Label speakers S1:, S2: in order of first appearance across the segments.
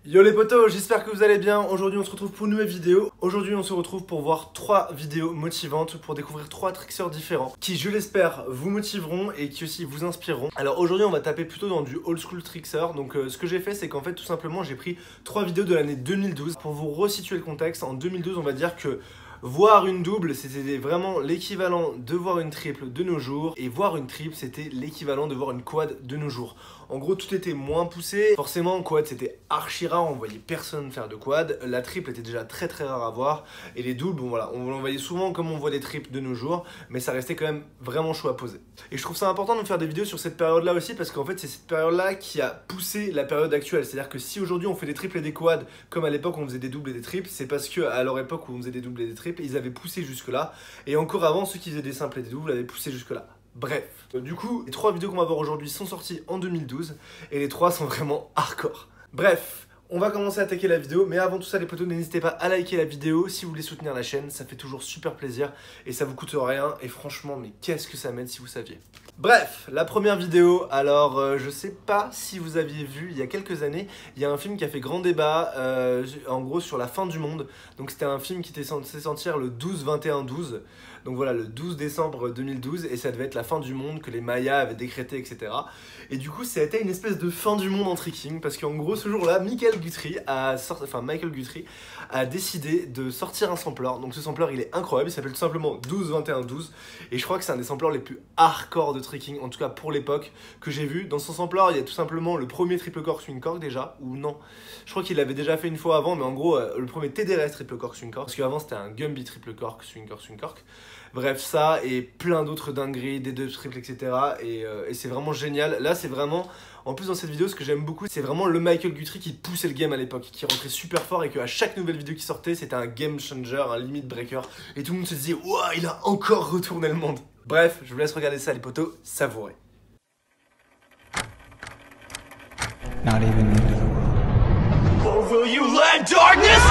S1: Yo les potos, j'espère que vous allez bien. Aujourd'hui on se retrouve pour une nouvelle vidéo. Aujourd'hui on se retrouve pour voir 3 vidéos motivantes, pour découvrir 3 trickseurs différents qui, je l'espère, vous motiveront et qui aussi vous inspireront. Alors aujourd'hui on va taper plutôt dans du old school trickster. Donc ce que j'ai fait, c'est qu'en fait tout simplement j'ai pris 3 vidéos de l'année 2012. Pour vous resituer le contexte, en 2012 on va dire que voir une double, c'était vraiment l'équivalent de voir une triple de nos jours. Et voir une triple, c'était l'équivalent de voir une quad de nos jours. En gros, tout était moins poussé. Forcément, quad, c'était archi rare. On voyait personne faire de quad. La triple était déjà très rare à voir. Et les doubles, bon voilà, on voyait souvent comme on voit des triples de nos jours. Mais ça restait quand même vraiment chaud à poser. Et je trouve ça important de faire des vidéos sur cette période-là aussi. Parce qu'en fait, c'est cette période-là qui a poussé la période actuelle. C'est-à-dire que si aujourd'hui on fait des triples et des quads, comme à l'époque on faisait des doubles et des triples, c'est parce que à leur époque où on faisait des doubles et des triples, ils avaient poussé jusque là, et encore avant ceux qui faisaient des simples et des doubles avaient poussé jusque là. Bref, du coup les 3 vidéos qu'on va voir aujourd'hui sont sorties en 2012 et les 3 sont vraiment hardcore. Bref, on va commencer à attaquer la vidéo, mais avant tout ça les potos, n'hésitez pas à liker la vidéo si vous voulez soutenir la chaîne, ça fait toujours super plaisir et ça vous coûte rien, et franchement mais qu'est-ce que ça m'aide si vous saviez. Bref, la première vidéo, alors je sais pas si vous aviez vu, il y a quelques années, il y a un film qui a fait grand débat, en gros sur la fin du monde. Donc c'était un film qui était censé sortir le 12-21-12, donc voilà, le 12 décembre 2012, et ça devait être la fin du monde que les Mayas avaient décrété, etc. Et du coup, ça a été une espèce de fin du monde en tricking, parce qu'en gros, ce jour-là, Michael Guthrie a décidé de sortir un sampler. Donc ce sampler, il est incroyable, il s'appelle tout simplement 12-21-12, et je crois que c'est un des samplers les plus hardcore de tricking, en tout cas pour l'époque, que j'ai vu. Dans son sampler, il y a tout simplement le premier triple cork swing cork déjà, ou non, je crois qu'il l'avait déjà fait une fois avant, mais en gros, le premier TDRS triple cork swing cork, parce qu'avant c'était un Gumby triple cork swing cork. Bref, ça et plein d'autres dingueries, des deux triples, etc. Et c'est vraiment génial. Là, c'est vraiment, en plus dans cette vidéo, ce que j'aime beaucoup, c'est vraiment le Michael Guthrie qui poussait le game à l'époque, qui rentrait super fort, et qu'à chaque nouvelle vidéo qui sortait, c'était un game changer, un limit breaker, et tout le monde se disait, ouah, il a encore retourné le monde. Bref, je vous laisse regarder ça les potos, savourez.
S2: Not even into the world.
S3: Or will you let darkness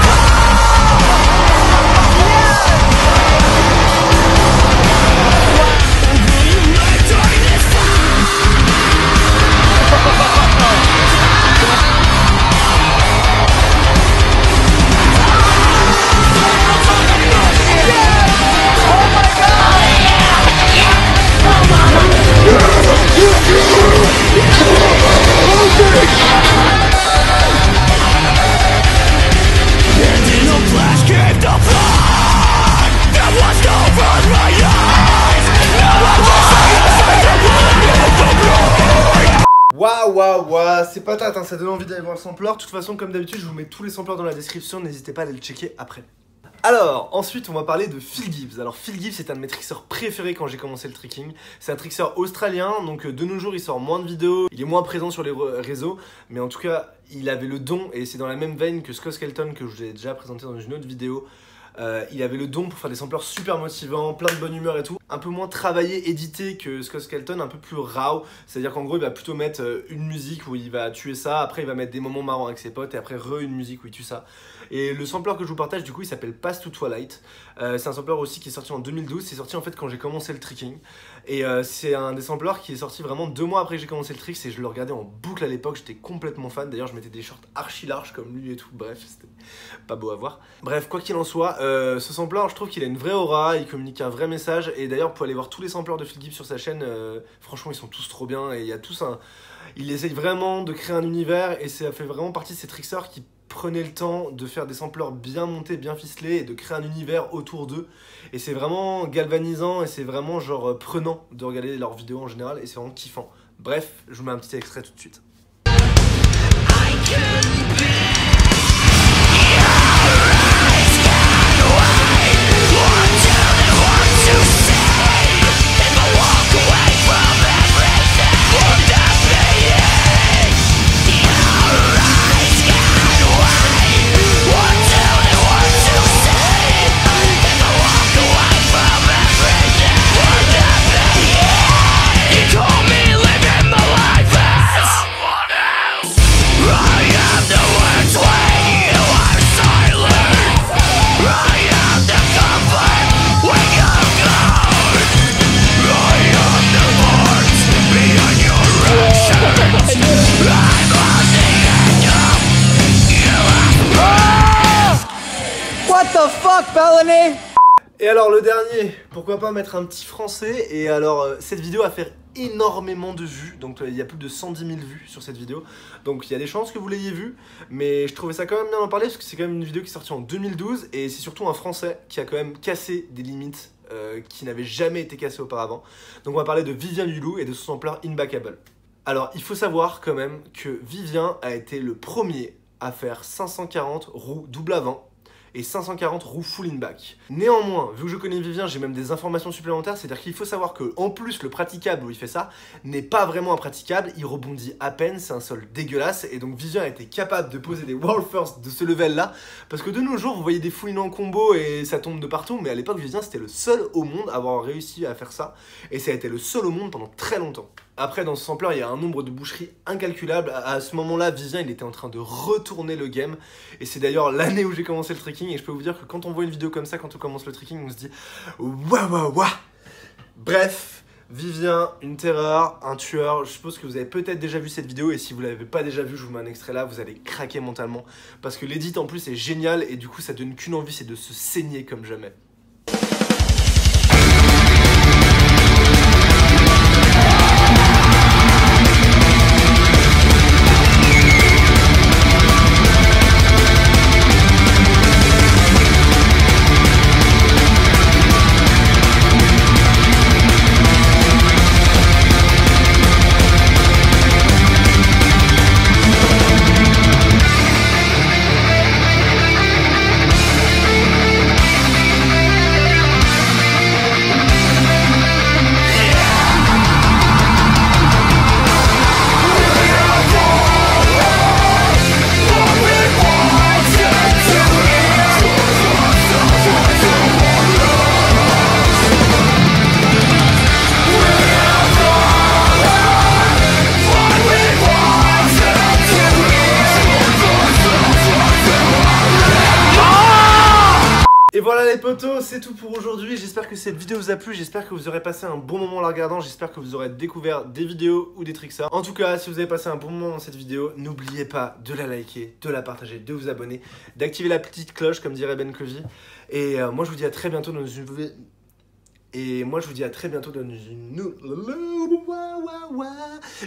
S1: Waouh, c'est patate, hein, ça donne envie d'aller voir le sampler. De toute façon, comme d'habitude, je vous mets tous les samplers dans la description, n'hésitez pas à aller le checker après. Alors, ensuite, on va parler de Phil Gibbs. Alors, Phil Gibbs, c'est un de mes trickseurs préférés quand j'ai commencé le tricking. C'est un trickseur australien, donc de nos jours, il sort moins de vidéos, il est moins présent sur les réseaux, mais en tout cas, il avait le don, et c'est dans la même veine que Scott Skelton, que je vous ai déjà présenté dans une autre vidéo. Il avait le don pour faire des samplers super motivants, plein de bonne humeur et tout. Un peu moins travaillé, édité que Scott Skelton, un peu plus raw. C'est-à-dire qu'en gros, il va plutôt mettre une musique où il va tuer ça, après il va mettre des moments marrants avec ses potes, et après une musique où il tue ça. Et le sampler que je vous partage, du coup, il s'appelle Pass to Twilight. C'est un sampler aussi qui est sorti en 2012. C'est sorti en fait quand j'ai commencé le tricking. Et c'est un des samplers qui est sorti vraiment 2 mois après que j'ai commencé le trick. Et je le regardais en boucle à l'époque, j'étais complètement fan. D'ailleurs, je mettais des shorts archi larges comme lui et tout. Bref, c'était pas beau à voir. Bref, quoi qu'il en soit, ce sampler, je trouve qu'il a une vraie aura, il communique un vrai message. Et d'ailleurs, pour aller voir tous les samplers de Phil Gibbs sur sa chaîne, franchement, ils sont tous trop bien. Et il y a tous un... Il essaye vraiment de créer un univers, et ça fait vraiment partie de ces trickseurs qui prenaient le temps de faire des samplers bien montés, bien ficelés, et de créer un univers autour d'eux. Et c'est vraiment galvanisant, et c'est vraiment genre prenant de regarder leurs vidéos en général, et c'est vraiment kiffant. Bref, je vous mets un petit extrait tout de suite.
S3: I am
S2: the fuck, Bellamy?
S1: Et alors le dernier, pourquoi pas mettre un petit français. Et alors cette vidéo a fait énormément de vues, donc il y a plus de 110 000 vues sur cette vidéo, donc il y a des chances que vous l'ayez vue, mais je trouvais ça quand même bien d'en parler parce que c'est quand même une vidéo qui est sortie en 2012 et c'est surtout un français qui a quand même cassé des limites qui n'avaient jamais été cassées auparavant. Donc on va parler de Vivien Leloup et de son sampleur Imbackable. Alors il faut savoir quand même que Vivien a été le premier à faire 540 roues double avant et 540 roues full in back. Néanmoins, vu que je connais Vivien, j'ai même des informations supplémentaires, c'est-à-dire qu'il faut savoir que en plus le praticable où il fait ça n'est pas vraiment un praticable, il rebondit à peine, c'est un sol dégueulasse, et donc Vivien a été capable de poser des world first de ce level là, parce que de nos jours vous voyez des full in en combo et ça tombe de partout, mais à l'époque Vivien c'était le seul au monde à avoir réussi à faire ça, et ça a été le seul au monde pendant très longtemps. Après, dans ce sampler, il y a un nombre de boucheries incalculable. À ce moment-là, Vivien, il était en train de retourner le game. Et c'est d'ailleurs l'année où j'ai commencé le trekking. Et je peux vous dire que quand on voit une vidéo comme ça, quand on commence le trekking, on se dit waouh, waouh, waouh. Bref, Vivien, une terreur, un tueur. Je suppose que vous avez peut-être déjà vu cette vidéo. Et si vous ne l'avez pas déjà vu, je vous mets un extrait là. Vous allez craquer mentalement. Parce que l'édit en plus est génial. Et du coup, ça donne qu'une envie, c'est de se saigner comme jamais. Et voilà les potos, c'est tout pour aujourd'hui. J'espère que cette vidéo vous a plu, j'espère que vous aurez passé un bon moment en la regardant, j'espère que vous aurez découvert des vidéos ou des tricksers. En tout cas, si vous avez passé un bon moment dans cette vidéo, n'oubliez pas de la liker, de la partager, de vous abonner, d'activer la petite cloche comme dirait Ben Covey. Et moi je vous dis à très bientôt dans une nouvelle...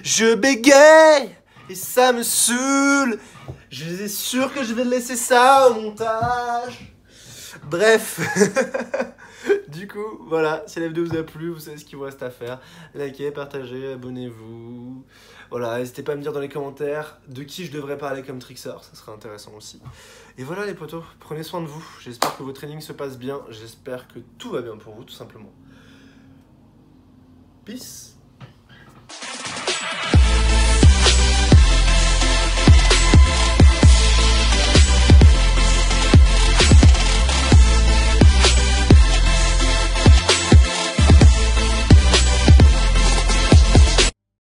S1: Je bégaye et ça me saoule. Je suis sûr que je vais laisser ça au montage. Bref, du coup, voilà, si la vidéo vous a plu, vous savez ce qu'il vous reste à faire. Likez, partagez, abonnez-vous. Voilà, n'hésitez pas à me dire dans les commentaires de qui je devrais parler comme trickster, ça serait intéressant aussi. Et voilà les potos, prenez soin de vous. J'espère que vos trainings se passent bien, j'espère que tout va bien pour vous, tout simplement. Peace.